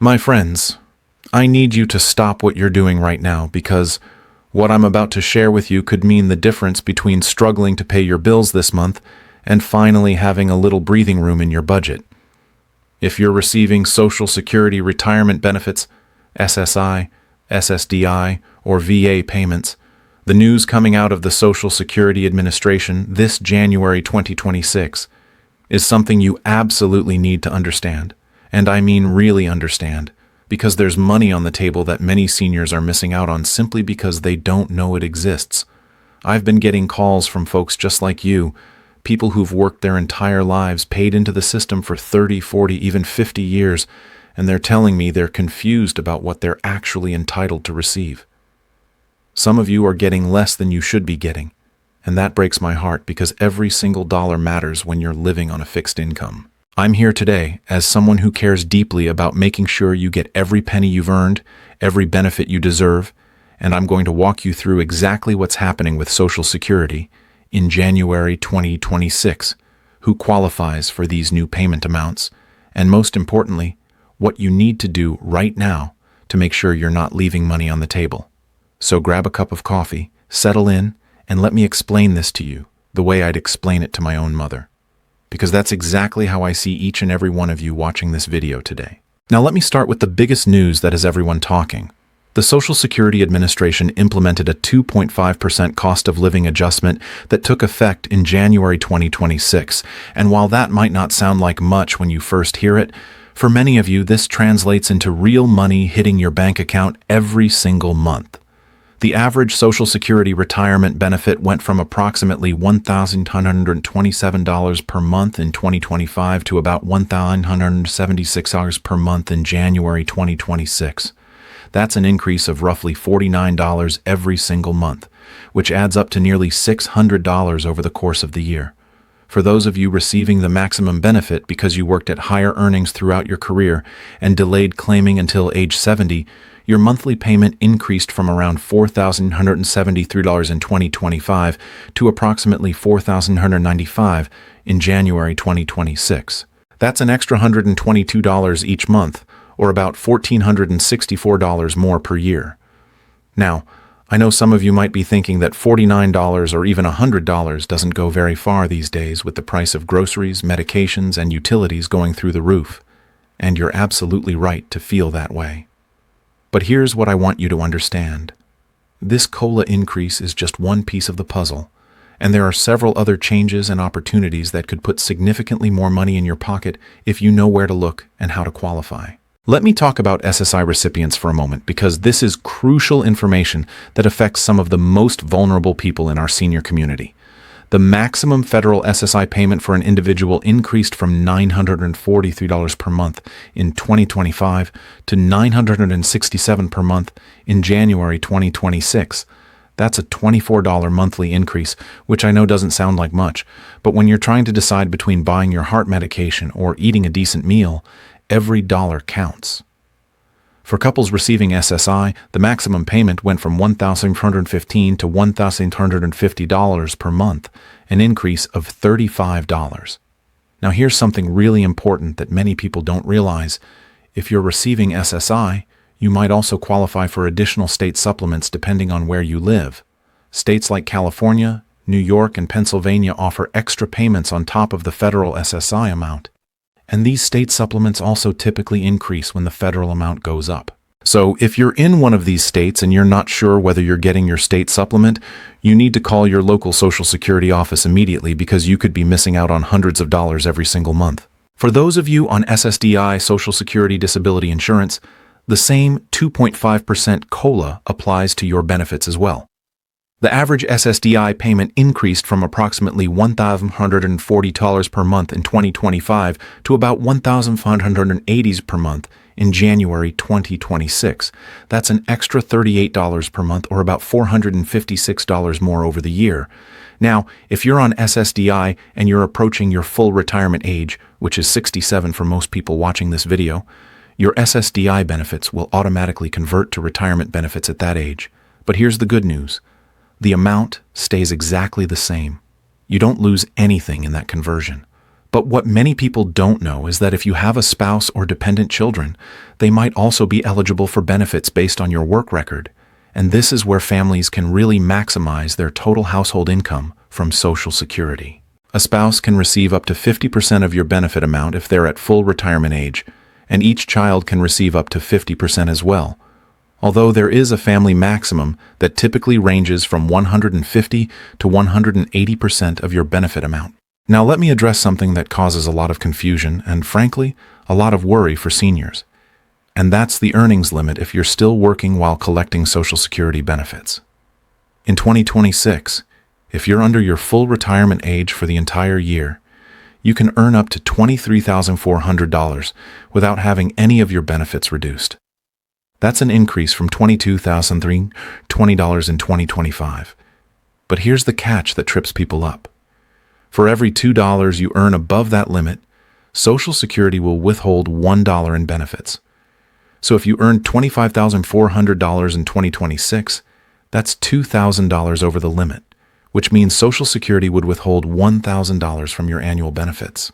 My friends, I need you to stop what you're doing right now because what I'm about to share with you could mean the difference between struggling to pay your bills this month and finally having a little breathing room in your budget. If you're receiving Social Security retirement benefits, SSI, SSDI, or VA payments, the news coming out of the Social Security Administration this January 2026 is something you absolutely need to understand. And I mean really understand, because there's money on the table that many seniors are missing out on simply because they don't know it exists. I've been getting calls from folks just like you, people who've worked their entire lives, paid into the system for 30, 40, even 50 years, and they're telling me they're confused about what they're actually entitled to receive. Some of you are getting less than you should be getting, and that breaks my heart because every single dollar matters when you're living on a fixed income. I'm here today as someone who cares deeply about making sure you get every penny you've earned, every benefit you deserve, and I'm going to walk you through exactly what's happening with Social Security in January 2026, who qualifies for these new payment amounts, and most importantly, what you need to do right now to make sure you're not leaving money on the table. So grab a cup of coffee, settle in, and let me explain this to you the way I'd explain it to my own mother. Because that's exactly how I see each and every one of you watching this video today. Now let me start with the biggest news that has everyone talking. The Social Security Administration implemented a 2.5% cost of living adjustment that took effect in January 2026, and while that might not sound like much when you first hear it, for many of you this translates into real money hitting your bank account every single month. The average Social Security retirement benefit went from approximately $1,927 per month in 2025 to about $1,976 per month in January 2026. That's an increase of roughly $49 every single month, which adds up to nearly $600 over the course of the year. For those of you receiving the maximum benefit because you worked at higher earnings throughout your career and delayed claiming until age 70, your monthly payment increased from around $4,173 in 2025 to approximately $4,195 in January 2026. That's an extra $122 each month, or about $1,464 more per year. Now, I know some of you might be thinking that $49 or even $100 doesn't go very far these days with the price of groceries, medications, and utilities going through the roof. And you're absolutely right to feel that way. But here's what I want you to understand. This COLA increase is just one piece of the puzzle, and there are several other changes and opportunities that could put significantly more money in your pocket if you know where to look and how to qualify. Let me talk about SSI recipients for a moment because this is crucial information that affects some of the most vulnerable people in our senior community. The maximum federal SSI payment for an individual increased from $943 per month in 2025 to $967 per month in January 2026. That's a $24 monthly increase, which I know doesn't sound like much, but when you're trying to decide between buying your heart medication or eating a decent meal, every dollar counts. For couples receiving SSI, the maximum payment went from $1,415 to $1,850 per month, an increase of $35. Now here's something really important that many people don't realize. If you're receiving SSI, you might also qualify for additional state supplements depending on where you live. States like California, New York, and Pennsylvania offer extra payments on top of the federal SSI amount. And these state supplements also typically increase when the federal amount goes up. So if you're in one of these states and you're not sure whether you're getting your state supplement, you need to call your local Social Security office immediately because you could be missing out on hundreds of dollars every single month. For those of you on SSDI, Social Security Disability Insurance, the same 2.5% COLA applies to your benefits as well. The average SSDI payment increased from approximately $1,140 per month in 2025 to about $1,580 per month in January 2026. That's an extra $38 per month or about $456 more over the year. Now, if you're on SSDI and you're approaching your full retirement age, which is 67 for most people watching this video, your SSDI benefits will automatically convert to retirement benefits at that age. But here's the good news. The amount stays exactly the same. You don't lose anything in that conversion. But what many people don't know is that if you have a spouse or dependent children, they might also be eligible for benefits based on your work record. And this is where families can really maximize their total household income from Social Security. A spouse can receive up to 50% of your benefit amount if they're at full retirement age, and each child can receive up to 50% as well. Although there is a family maximum that typically ranges from 150 to 180% of your benefit amount. Now let me address something that causes a lot of confusion and, frankly, a lot of worry for seniors. And that's the earnings limit if you're still working while collecting Social Security benefits. In 2026, if you're under your full retirement age for the entire year, you can earn up to $23,400 without having any of your benefits reduced. That's an increase from $22,320 in 2025. But here's the catch that trips people up. For every $2 you earn above that limit, Social Security will withhold $1 in benefits. So if you earned $25,400 in 2026, that's $2,000 over the limit, which means Social Security would withhold $1,000 from your annual benefits.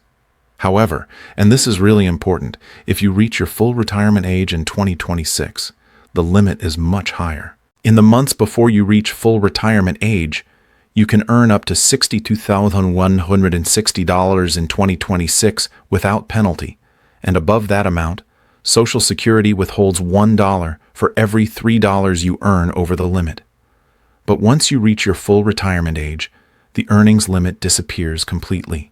However, and this is really important, if you reach your full retirement age in 2026, the limit is much higher. In the months before you reach full retirement age, you can earn up to $62,160 in 2026 without penalty, and above that amount, Social Security withholds $1 for every $3 you earn over the limit. But once you reach your full retirement age, the earnings limit disappears completely.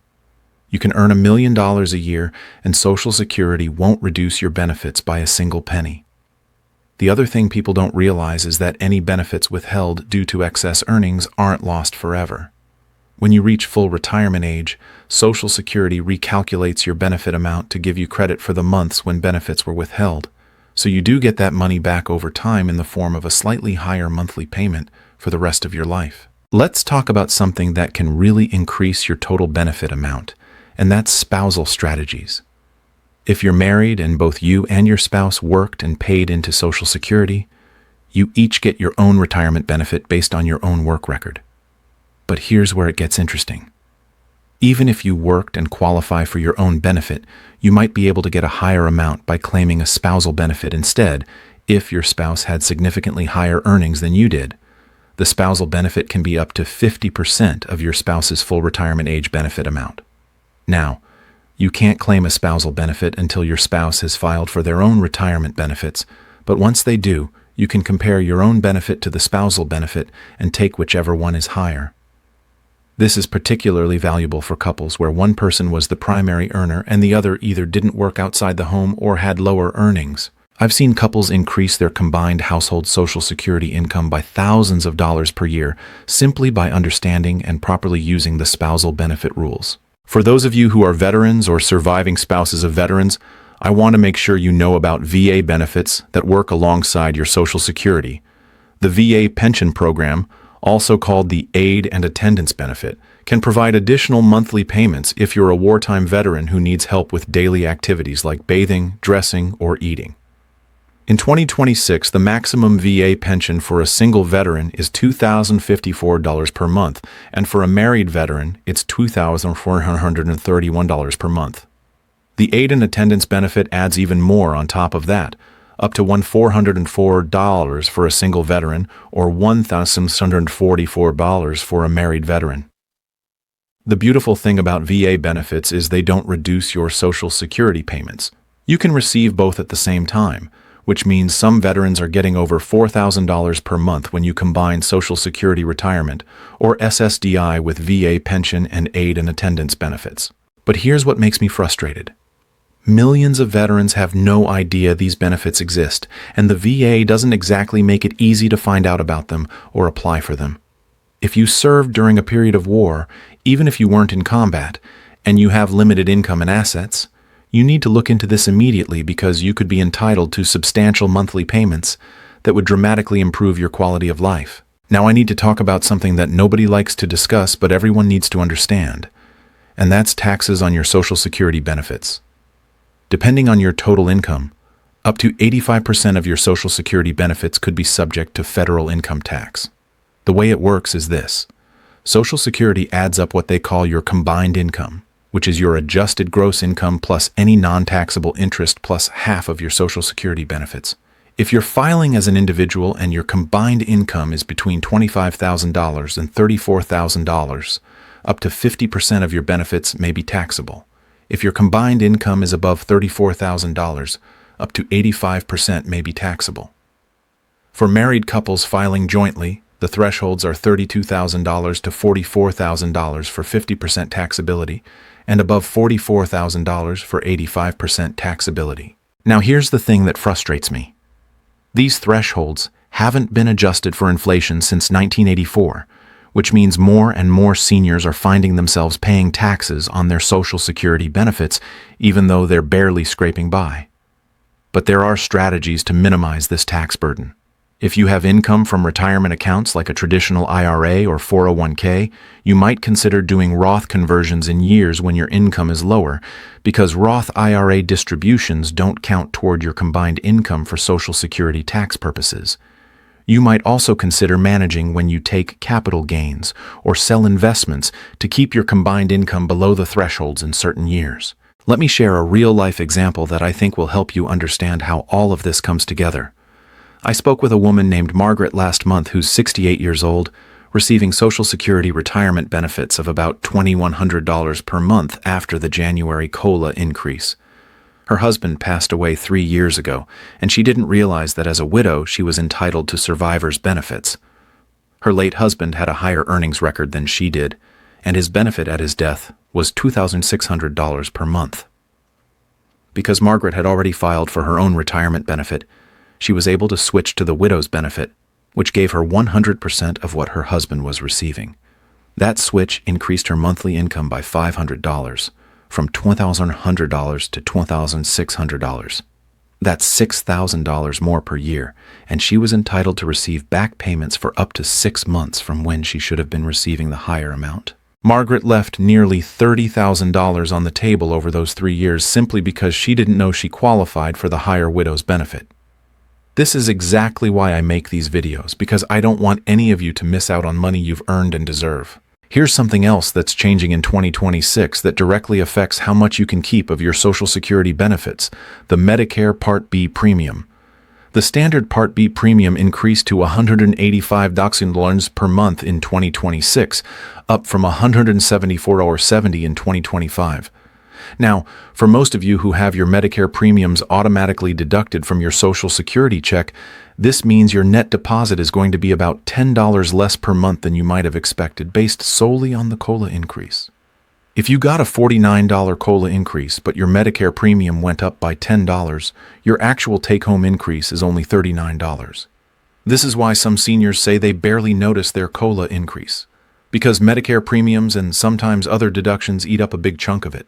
You can earn $1 million a year, and Social Security won't reduce your benefits by a single penny. The other thing people don't realize is that any benefits withheld due to excess earnings aren't lost forever. When you reach full retirement age, Social Security recalculates your benefit amount to give you credit for the months when benefits were withheld. So you do get that money back over time in the form of a slightly higher monthly payment for the rest of your life. Let's talk about something that can really increase your total benefit amount, and that's spousal strategies. If you're married and both you and your spouse worked and paid into Social Security, you each get your own retirement benefit based on your own work record. But here's where it gets interesting. Even if you worked and qualify for your own benefit, you might be able to get a higher amount by claiming a spousal benefit instead if your spouse had significantly higher earnings than you did. The spousal benefit can be up to 50% of your spouse's full retirement age benefit amount. Now, you can't claim a spousal benefit until your spouse has filed for their own retirement benefits, but once they do, you can compare your own benefit to the spousal benefit and take whichever one is higher. This is particularly valuable for couples where one person was the primary earner and the other either didn't work outside the home or had lower earnings. I've seen couples increase their combined household Social Security income by thousands of dollars per year simply by understanding and properly using the spousal benefit rules. For those of you who are veterans or surviving spouses of veterans, I want to make sure you know about VA benefits that work alongside your Social Security. The VA pension program, also called the Aid and Attendance Benefit, can provide additional monthly payments if you're a wartime veteran who needs help with daily activities like bathing, dressing, or eating. In 2026, the maximum VA pension for a single veteran is $2,054 per month, and for a married veteran, it's $2,431 per month. The Aid and Attendance Benefit adds even more on top of that, up to $1,404 for a single veteran or $1,644 for a married veteran. The beautiful thing about VA benefits is they don't reduce your Social Security payments. You can receive both at the same time, which means some veterans are getting over $4,000 per month when you combine Social Security retirement or SSDI with VA pension and Aid and Attendance benefits. But here's what makes me frustrated. Millions of veterans have no idea these benefits exist, and the VA doesn't exactly make it easy to find out about them or apply for them. If you served during a period of war, even if you weren't in combat, and you have limited income and assets, you need to look into this immediately because you could be entitled to substantial monthly payments that would dramatically improve your quality of life. Now I need to talk about something that nobody likes to discuss but everyone needs to understand, and that's taxes on your Social Security benefits. Depending on your total income, up to 85% of your Social Security benefits could be subject to federal income tax. The way it works is this. Social Security adds up what they call your combined income. which is your adjusted gross income plus any non-taxable interest plus half of your Social Security benefits. If you're filing as an individual and your combined income is between $25,000 and $34,000, up to 50% of your benefits may be taxable. If your combined income is above $34,000, up to 85% may be taxable. For married couples filing jointly, the thresholds are $32,000 to $44,000 for 50% taxability and above $44,000 for 85% taxability. Now here's the thing that frustrates me. These thresholds haven't been adjusted for inflation since 1984, which means more and more seniors are finding themselves paying taxes on their Social Security benefits, even though they're barely scraping by. But there are strategies to minimize this tax burden. If you have income from retirement accounts like a traditional IRA or 401k, you might consider doing Roth conversions in years when your income is lower, because Roth IRA distributions don't count toward your combined income for Social Security tax purposes. You might also consider managing when you take capital gains or sell investments to keep your combined income below the thresholds in certain years. Let me share a real-life example that I think will help you understand how all of this comes together. I spoke with a woman named Margaret last month who's 68 years old, receiving Social Security retirement benefits of about $2,100 per month after the January COLA increase. Her husband passed away 3 years ago, and she didn't realize that as a widow she was entitled to survivor's benefits. Her late husband had a higher earnings record than she did, and his benefit at his death was $2,600 per month. Because Margaret had already filed for her own retirement benefit, she was able to switch to the widow's benefit, which gave her 100% of what her husband was receiving. That switch increased her monthly income by $500, from $2,100 to $2,600. That's $6,000 more per year, and she was entitled to receive back payments for up to 6 months from when she should have been receiving the higher amount. Margaret left nearly $30,000 on the table over those 3 years simply because she didn't know she qualified for the higher widow's benefit. This is exactly why I make these videos, because I don't want any of you to miss out on money you've earned and deserve. Here's something else that's changing in 2026 that directly affects how much you can keep of your Social Security benefits: the Medicare Part B premium. The standard Part B premium increased to $185 per month in 2026, up from $174.70 in 2025. Now, for most of you who have your Medicare premiums automatically deducted from your Social Security check, this means your net deposit is going to be about $10 less per month than you might have expected, based solely on the COLA increase. If you got a $49 COLA increase, but your Medicare premium went up by $10, your actual take-home increase is only $39. This is why some seniors say they barely notice their COLA increase, because Medicare premiums and sometimes other deductions eat up a big chunk of it.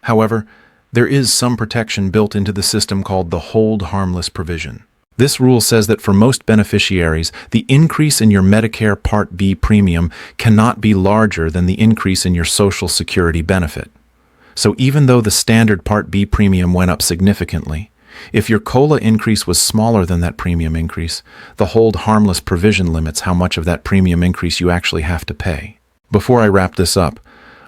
However, there is some protection built into the system called the hold harmless provision. This rule says that for most beneficiaries, the increase in your Medicare Part B premium cannot be larger than the increase in your Social Security benefit. So even though the standard Part B premium went up significantly, if your COLA increase was smaller than that premium increase, the hold harmless provision limits how much of that premium increase you actually have to pay. Before I wrap this up,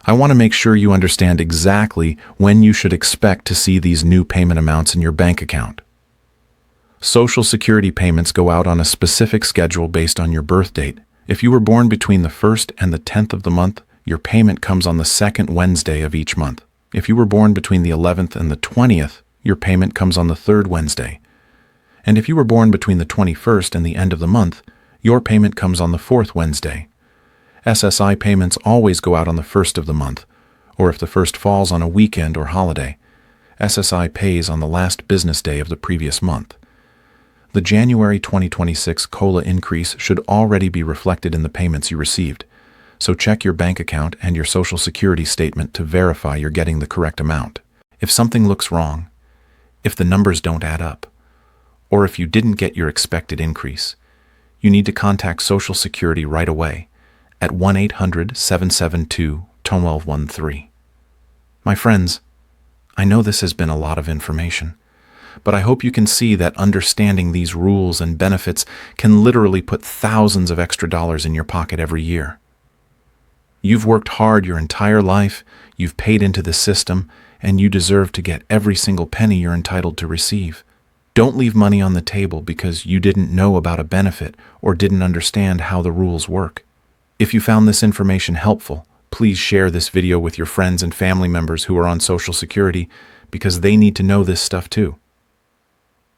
I want to make sure you understand exactly when you should expect to see these new payment amounts in your bank account. Social Security payments go out on a specific schedule based on your birth date. If you were born between the 1st and the 10th of the month, your payment comes on the 2nd Wednesday of each month. If you were born between the 11th and the 20th, your payment comes on the 3rd Wednesday. And if you were born between the 21st and the end of the month, your payment comes on the 4th Wednesday. SSI payments always go out on the 1st of the month, or if the 1st falls on a weekend or holiday, SSI pays on the last business day of the previous month. The January 2026 COLA increase should already be reflected in the payments you received, so check your bank account and your Social Security statement to verify you're getting the correct amount. If something looks wrong, if the numbers don't add up, or if you didn't get your expected increase, you need to contact Social Security right away at 1-800-772-1213. My friends, I know this has been a lot of information, but I hope you can see that understanding these rules and benefits can literally put thousands of extra dollars in your pocket every year. You've worked hard your entire life, you've paid into the system, and you deserve to get every single penny you're entitled to receive. Don't leave money on the table because you didn't know about a benefit or didn't understand how the rules work. If you found this information helpful, please share this video with your friends and family members who are on Social Security because they need to know this stuff too.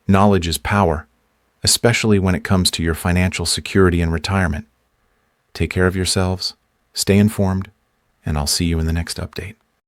Knowledge is power, especially when it comes to your financial security and retirement. Take care of yourselves, stay informed, and I'll see you in the next update.